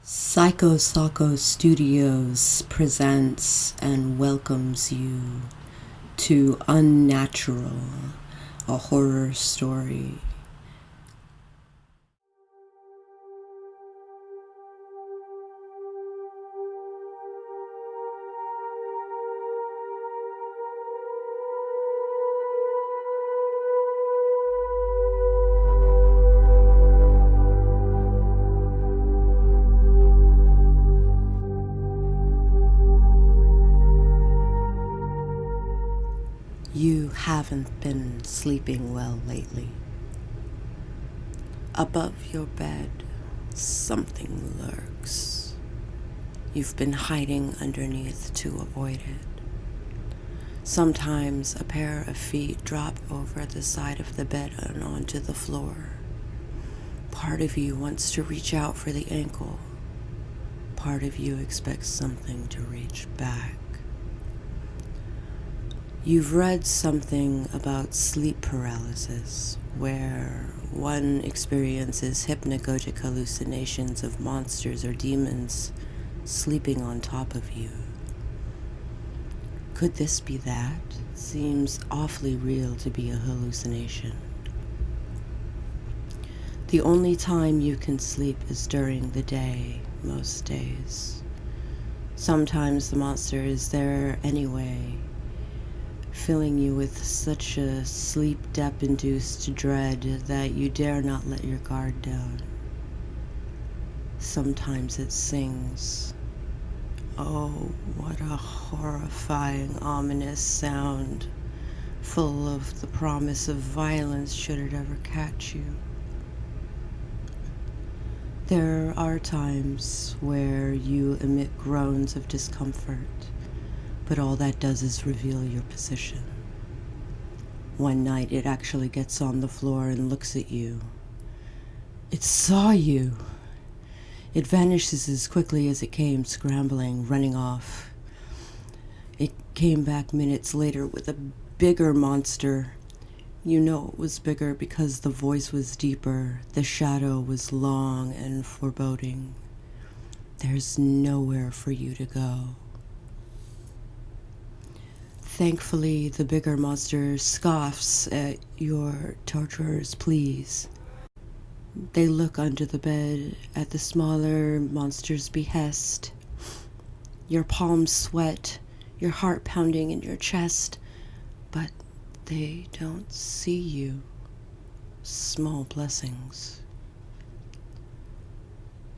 Psycho Studios presents and welcomes you to Unnatural, a horror story. You haven't been sleeping well lately. Above your bed, something lurks. You've been hiding underneath to avoid it. Sometimes a pair of feet drop over the side of the bed and onto the floor. Part of you wants to reach out for the ankle. Part of you expects something to reach back. You've read something about sleep paralysis, where one experiences hypnagogic hallucinations of monsters or demons sleeping on top of you. Could this be that? It seems awfully real to be a hallucination. The only time you can sleep is during the day, most days. Sometimes the monster is there anyway, filling you with such a sleep-debt-induced dread that you dare not let your guard down. Sometimes it sings. Oh, what a horrifying, ominous sound, full of the promise of violence should it ever catch you. There are times where you emit groans of discomfort, but all that does is reveal your position. One night it actually gets on the floor and looks at you. It saw you. It vanishes as quickly as it came, scrambling, running off. It came back minutes later with a bigger monster. You know it was bigger because the voice was deeper, the shadow was long and foreboding. There's nowhere for you to go. Thankfully, the bigger monster scoffs at your torturer's pleas. They look under the bed at the smaller monster's behest. Your palms sweat, your heart pounding in your chest, but they don't see you. Small blessings.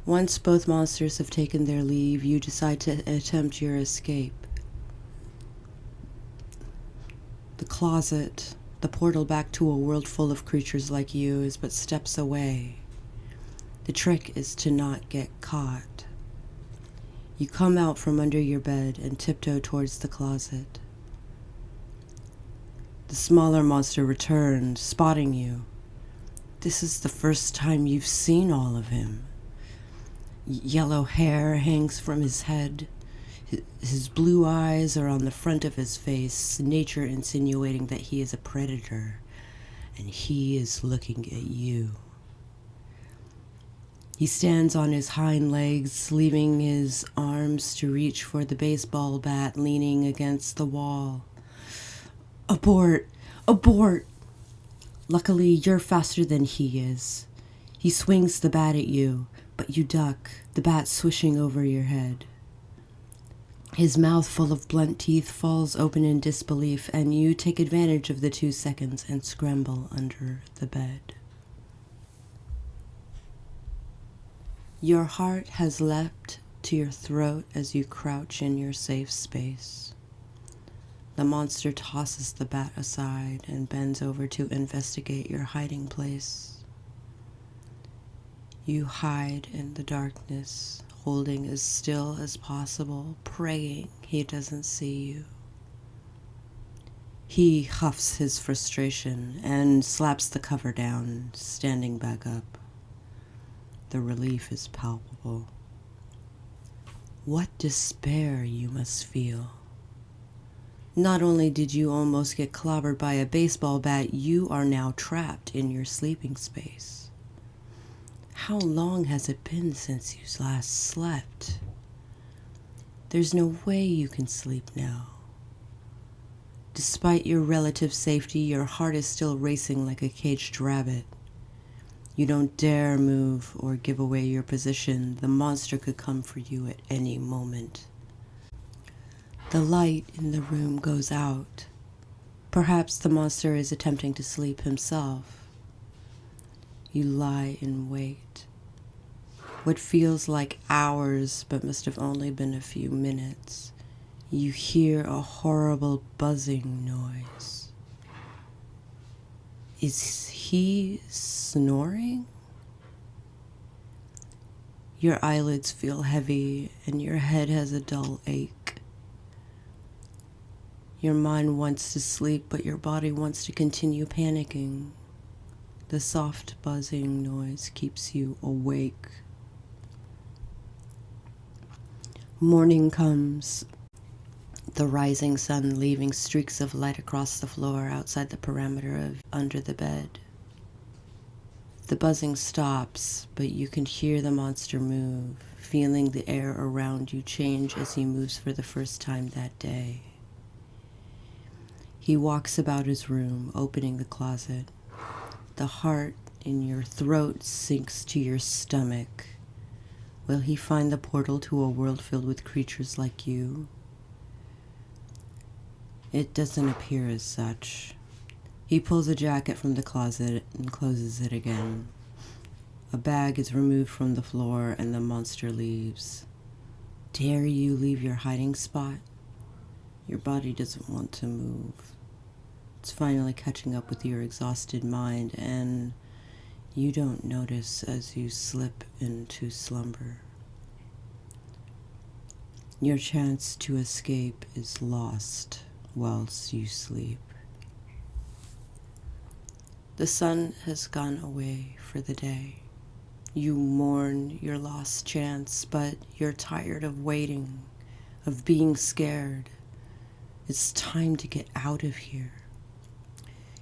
Once both monsters have taken their leave, you decide to attempt your escape. The closet, the portal back to a world full of creatures like you, is but steps away. The trick is to not get caught. You come out from under your bed and tiptoe towards the closet. The smaller monster returned, spotting you. This is the first time you've seen all of him. Yellow hair hangs from his head. His blue eyes are on the front of his face, nature insinuating that he is a predator, and he is looking at you. He stands on his hind legs, leaving his arms to reach for the baseball bat leaning against the wall. Abort! Abort! Luckily, you're faster than he is. He swings the bat at you, but you duck, the bat swishing over your head. His mouth full of blunt teeth falls open in disbelief, and you take advantage of the 2 seconds and scramble under the bed. Your heart has leapt to your throat as you crouch in your safe space. The monster tosses the bat aside and bends over to investigate your hiding place. You hide in the darkness, holding as still as possible, praying he doesn't see you. He huffs his frustration and slaps the cover down, standing back up. The relief is palpable. What despair you must feel. Not only did you almost get clobbered by a baseball bat, you are now trapped in your sleeping space. How long has it been since you last slept? There's no way you can sleep now. Despite your relative safety, your heart is still racing like a caged rabbit. You don't dare move or give away your position. The monster could come for you at any moment. The light in the room goes out. Perhaps the monster is attempting to sleep himself. You lie in wait. What feels like hours but must have only been a few minutes. You hear a horrible buzzing noise. Is he snoring? Your eyelids feel heavy and your head has a dull ache. Your mind wants to sleep, but your body wants to continue panicking. The soft buzzing noise keeps you awake. Morning comes. The rising sun leaving streaks of light across the floor outside the perimeter of under the bed. The buzzing stops, but you can hear the monster move, feeling the air around you change as he moves for the first time that day. He walks about his room, opening the closet. The heart in your throat sinks to your stomach. Will he find the portal to a world filled with creatures like you? It doesn't appear as such. He pulls a jacket from the closet and closes it again. A bag is removed from the floor and the monster leaves. Dare you leave your hiding spot? Your body doesn't want to move. It's finally catching up with your exhausted mind, and you don't notice as you slip into slumber. Your chance to escape is lost whilst you sleep. The sun has gone away for the day. You mourn your lost chance, but you're tired of waiting, of being scared. It's time to get out of here.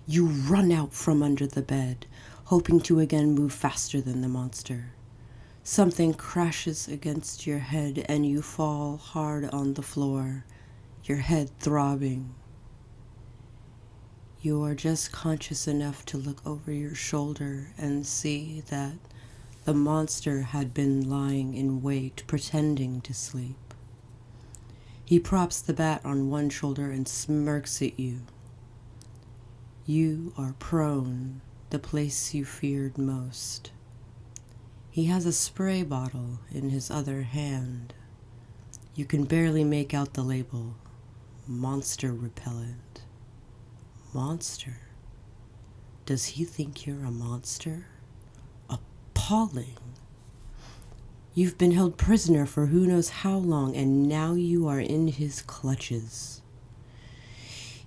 You run out from under the bed, hoping to again move faster than the monster. Something crashes against your head and you fall hard on the floor, your head throbbing. You are just conscious enough to look over your shoulder and see that the monster had been lying in wait, pretending to sleep. He props the bat on one shoulder and smirks at you. You are prone, the place you feared most. He has a spray bottle in his other hand. You can barely make out the label, monster repellent. Monster? Does he think you're a monster? Appalling. You've been held prisoner for who knows how long, and now you are in his clutches.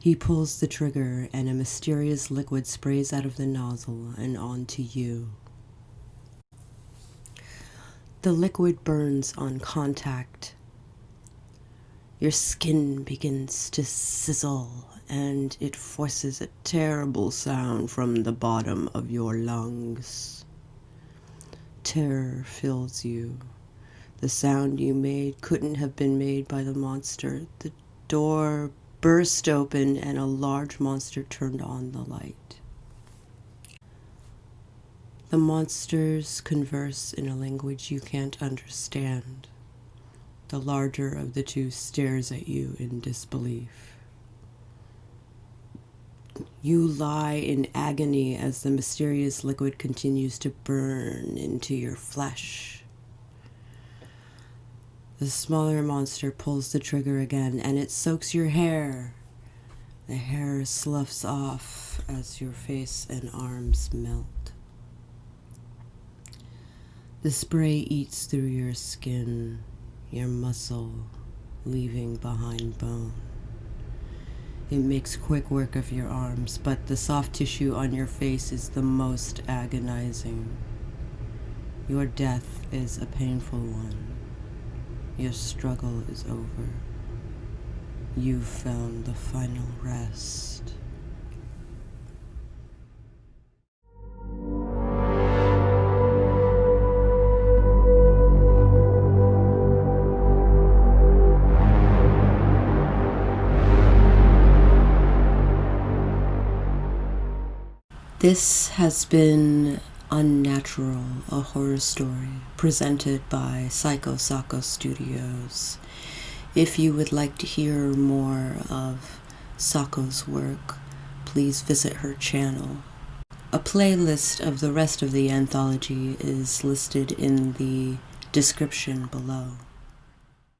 He pulls the trigger, and a mysterious liquid sprays out of the nozzle and onto you. The liquid burns on contact. Your skin begins to sizzle, and it forces a terrible sound from the bottom of your lungs. Terror fills you. The sound you made couldn't have been made by the monster. The door burst open and a large monster turned on the light. The monsters converse in a language you can't understand. The larger of the two stares at you in disbelief. You lie in agony as the mysterious liquid continues to burn into your flesh. The smaller monster pulls the trigger again, and it soaks your hair. The hair sloughs off as your face and arms melt. The spray eats through your skin, your muscle, leaving behind bone. It makes quick work of your arms, but the soft tissue on your face is the most agonizing. Your death is a painful one. Your struggle is over. You've found the final rest. This has been Unnatural, a horror story presented by Psycho Sako Studios. If you would like to hear more of Sako's work, please visit her channel. A playlist of the rest of the anthology is listed in the description below.